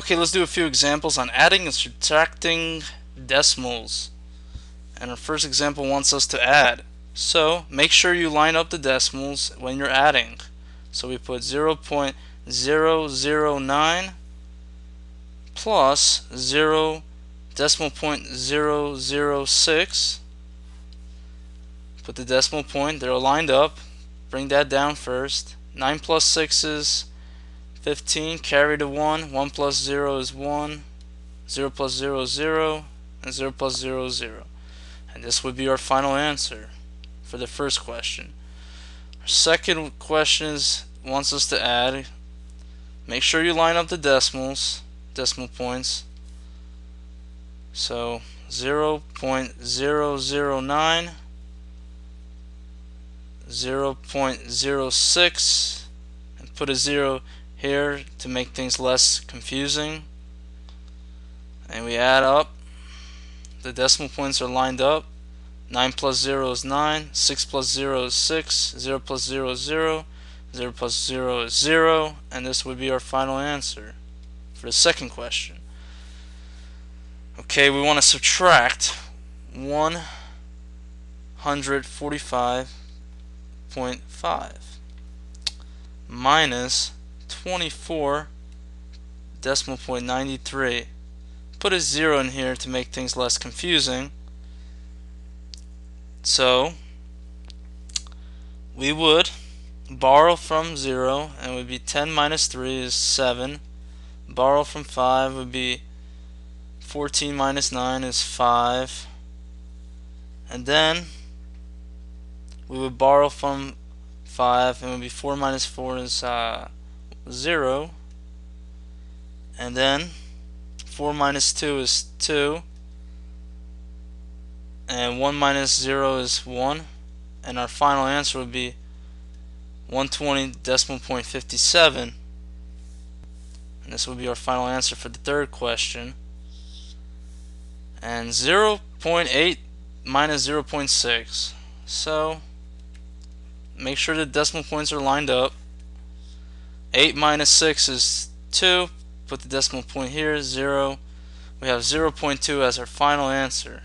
Okay, let's do a few examples on adding and subtracting decimals. And our first example wants us to add. So make sure you line up the decimals when you're adding. So we put 0.009 plus 0 decimal point 006. Put the decimal point, they're lined up. Bring that down first. 9 plus 6 is 15, carry the 1, 1 plus 0 is 1, 0 plus 0 is 0, and 0 plus 0 is 0. And this would be our final answer for the first question. Our second question wants us to add. Make sure you line up the decimal points. So 0.009, 0.06, and put a 0 here to make things less confusing. And we add up. The decimal points are lined up. 9 plus 0 is 9, 6 plus 0 is 6, 0 plus 0 is 0, 0 plus 0 is 0, and this would be our final answer for the second question. Okay, we want to subtract 145.5 minus 24 decimal point 93. Put a 0 in here to make things less confusing. So we would borrow from 0, and it would be 10 minus 3 is 7. Borrow from 5 would be 14 minus 9 is 5. And then we would borrow from 5, and it would be 4 minus 4 is 0. And then 4 minus 2 is 2. And 1 minus 0 is 1. And our final answer would be 120 decimal point 57. And this would be our final answer for the third question. And 0.8 minus 0.6. So make sure the decimal points are lined up. 8 minus 6 is 2. Put the decimal point here, 0. We have 0.2 as our final answer.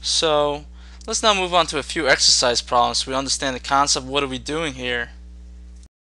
So let's now move on to a few exercise problems so we understand the concept. What are we doing here?